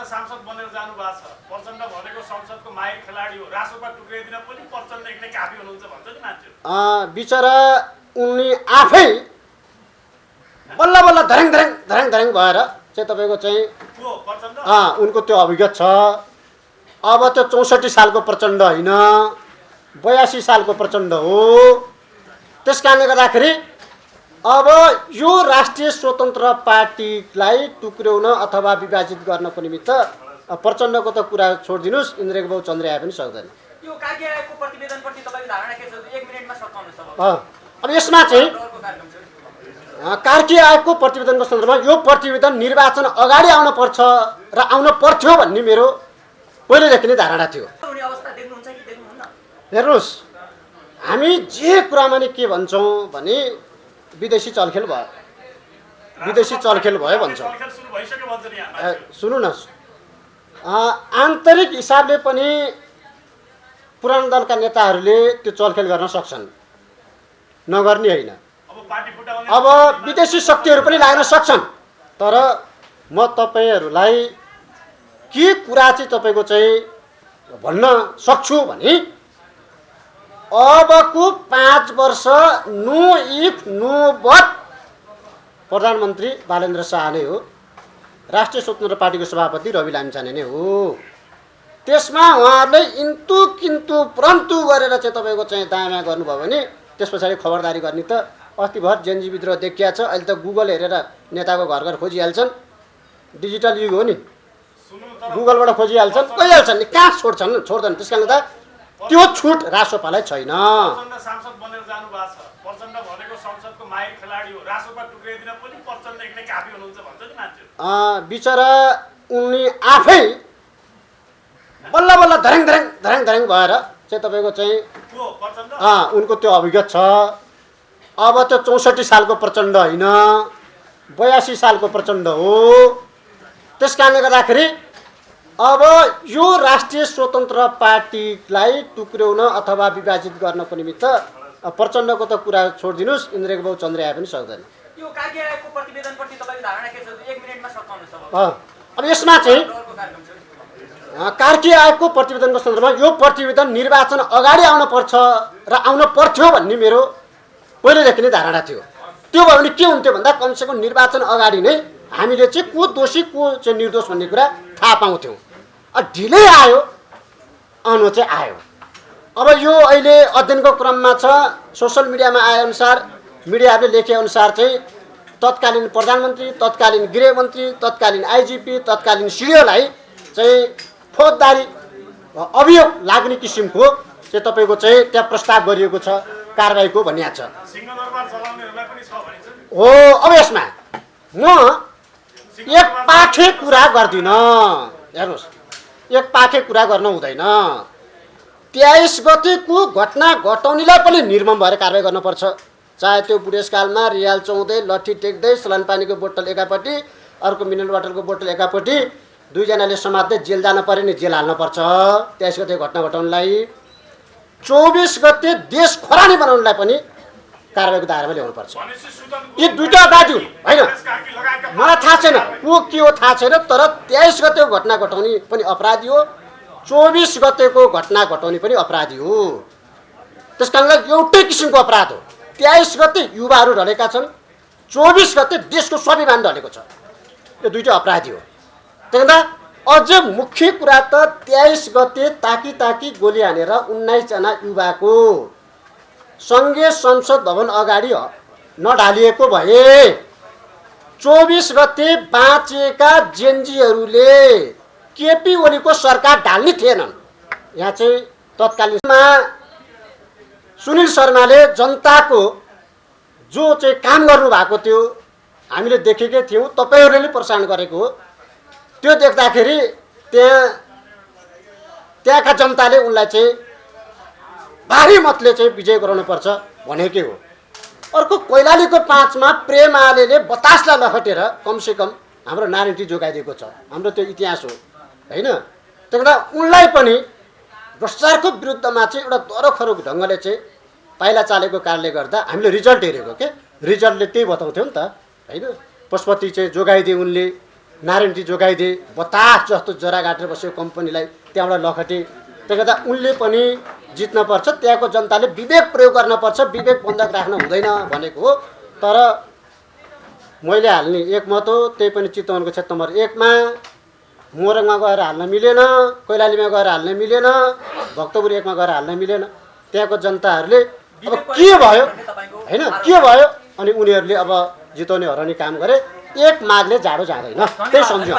सांसद बनेर जानु भएको छ। प्रचण्ड भनेको संसदको माहिर खेलाडी हो। रासोपा टुक्राइदिन पनि प्रचण्ड एक्लै काफी हुनुहुन्छ भन्छ नि मान्छे। बिचरा उनी आफै बल्ल बल्ल धरेङ धरेङ धरेङ धरेङ भएर चाहिँ तपाईँको चाहिँ को प्रचण्ड उनको त्यो अभिज्ञता छ। अब त्यो 64 सालको प्रचण्ड होइन, 82 सालको प्रचण्ड हो। त्यस कारणले गर्दाखेरि अब यो राष्ट्रिय स्वतन्त्र पार्टीलाई टुक्र्याउन अथवा विभाजित गर्नको निमित्त प्रचण्डको त कुरा छोडिदिनुहोस्, इन्द्रको बाउ चन्द्र आए पनि सक्दैन। यो कार्की आयोगको प्रतिवेदनप्रति तपाईँको धारणा के छ? 1 मिनेटमा सकाउनुहोस्। अब यसमा चाहिँ कार्की आयोगको प्रतिवेदनको सन्दर्भमा यो प्रतिवेदन निर्वाचन अगाडि आउन पर्छ र आउन पर्थ्यो भन्ने मेरो पहिलेदेखि नै धारणा थियो। हेर्नुहोस्, हामी जे कुरामा नि के भन्छौँ भने विदेशी चलखेल भयो, विदेशी चलखेल भयो भन्छौँ। सुन्नु न, आन्तरिक हिसाबले पनि पुरानो दलका नेताहरूले त्यो चलखेल गर्न सक्छन्, नगर्ने होइन। अब विदेशी शक्तिहरू पनि लाग्न सक्छन्। तर म तपाईहरूलाई के कुरा चाहिँ तपाईँको चाहिँ भन्न सक्छु भने अबको 5 वर्ष नो इफ नो बट प्रधानमन्त्री बालेन्द्र शाह नै हो, राष्ट्रिय स्वतन्त्र पार्टीको सभापति रवि लामिछाने नै हो। त्यसमा उहाँहरूले इन्तु किन्तु परन्तु गरेर चाहिँ तपाईँको चाहिँ दायाँ गर्नुभयो भने त्यस पछाडि खबरदारी गर्ने। त अस्ति भर जेनजी विद्रोह देखिया छ। अहिले त गुगल हेरेर नेताको घर घर खोजिहाल्छन्। डिजिटल युग हो नि, गुगलबाट खोजिहाल्छन्, गइहाल्छन् नि, कहाँ छोड्दैन। त्यस कारणले त त्यो छुट रासोपालाई छैन। प्रचण्ड सांसद बनेर जानु भएको छ। प्रचण्ड भनेको संसदको माहिर खेलाडी हो। रासोपा टुक्राइदिन पनि प्रचण्ड एक्लै काफी हुनुहुन्छ भन्छ नि मान्छे। बिचरा उनी आफै बल्ल बल्ल धरेङ धरेङ धरेङ धरेङ भएर चाहिँ तपाईँको चाहिँ को प्रचण्ड उनको त्यो अभिज्ञता छ। अब त्यो 64 सालको प्रचण्ड होइन, 82 सालको प्रचण्ड हो। त्यस कारणले गर्दाखेरि अब यो राष्ट्रिय स्वतन्त्र पार्टीलाई टुक्र्याउन अथवा विभाजित गर्नको निमित्त प्रचण्डको त कुरा छोडिदिनुहोस्, इन्द्रको बाउ चन्द्र आए पनि सक्दैन। यो कार्की आयोगको प्रतिवेदनप्रति तपाईँको धारणा के छ? 1 मिनेटमा सकाउनुहोस्। अब यसमा चाहिँ कार्की आयोगको प्रतिवेदनको सन्दर्भमा यो प्रतिवेदन निर्वाचन अगाडि आउन पर्छ र आउन पर्थ्यो भन्ने मेरो पहिलेदेखि नै धारणा थियो। त्यो भयो भने के हुन्थ्यो भन्दा कमसेकम निर्वाचन अगाडि नै हामीले चाहिँ को दोषी को चाहिँ निर्दोष भन्ने कुरा थाहा पाउँथ्यौँ। ढिलै आयो, आउनु चाहिँ आयो। अब यो अहिले अध्ययनको क्रममा छ। सोसल मिडियामा आएअनुसार, मिडियाहरूले लेखेअनुसार चाहिँ तत्कालीन प्रधानमन्त्री, तत्कालीन गृहमन्त्री, तत्कालीन आइजिपी, तत्कालीन सिडिओलाई चाहिँ फौजदारी अभियोग लाग्ने किसिमको चाहिँ तपाईँको चाहिँ त्यहाँ प्रस्ताव गरिएको छ कारबाहीको भनिएको छ। हो, अब यसमा म एक पाखे कुरा गर्दिनँ। हेर्नुहोस्, एक पाखे कुरा गर्न हुँदैन। 23 गतेको घटना घटाउनेलाई पनि निर्मम भएर कारबाही गर्नुपर्छ। चाहे त्यो बुढेसकालमा रियाल चौँदै लट्ठी टेक्दै सलान पानीको बोतल एकापट्टि, अर्को मिनरल वाटरको बोतल एकापट्टि, दुईजनाले समात्दै जेल जान पर्यो नि, जेल हाल्नुपर्छ 23 गते घटना घटाउनलाई। 24 गते देश खरानी बनाउनलाई पनि कारबाहीको दायरामा ल्याउनुपर्छ। यी दुईटा दाजु होइन, मलाई थाहा छैन को के हो थाहा छैन, तर 23 गतेको घटना घटाउने पनि अपराधी हो, 24 गतेको घटना घटाउने पनि अपराधी हो। त्यस कारणले एउटै किसिमको अपराध हो। 23 गते युवाहरू ढलेका छन्, 24 गते देशको स्वाभिमान ढलेको छ। यो दुईटा अपराधी हो। त्यही अझ मुख्य कुरा त 23 गते ताकी गोली हानेर 19 जना युवाको सङ्घीय संसद भवन अगाडि नढालिएको भए 24 गते बाँचेका जेनजीहरूले केपी ओलीको सरकार ढाल्ने थिएनन्। यहाँ चाहिँ तत्कालीनमा सुनिल शर्माले जनताको जो चाहिँ काम गर्नु भएको थियो हामीले देखेकै थियौँ, तपाईँहरूले प्रसारण गरेको हो। त्यो देख्दाखेरि त्यहाँका जनताले उनलाई चाहिँ भारी मतले चाहिँ विजय गराउनुपर्छ भनेकै हो। अर्को कैलालीको 5 मा प्रेमाले बतासलाई लखटेर कमसेकम हाम्रो नारायणी जोगाइदिएको छ। हाम्रो त्यो इतिहास हो होइन। त्यसले उनलाई पनि भ्रष्टाचारको विरुद्धमा चाहिँ एउटा दरखरो ढङ्गले चाहिँ पाइला चालेको कारणले गर्दा हामीले रिजल्ट हेरेको के रिजल्टले त्यही बताउँथ्यो नि त होइन। पशुपति चाहिँ जोगाइदिए उनले, नारायणटी जोगाइदिए, बतास जस्तो जरा गाटेर बसेको कम्पनीलाई त्यहाँबाट लखटे। त्यसले गर्दा उनले पनि जित्नुपर्छ, त्यहाँको जनताले विवेक प्रयोग गर्नुपर्छ, विवेक बन्धक राख्न हुँदैन भनेको हो। तर मैले हाल्ने एकमत हो, त्यही पनि चितवनको क्षेत्र नम्बर 1 मा मोरङमा गएर हाल्न मिलेन, कैलालीमा गएर हाल्न मिलेन, भक्तपुर 1 मा गएर हाल्न मिलेन। त्यहाँको जनताहरूले अब के भयो होइन, के भयो अनि उनीहरूले अब जिताउने हराउने काम गरे। एक माघले जाडो जाँदैन, त्यही सम्झ्यो।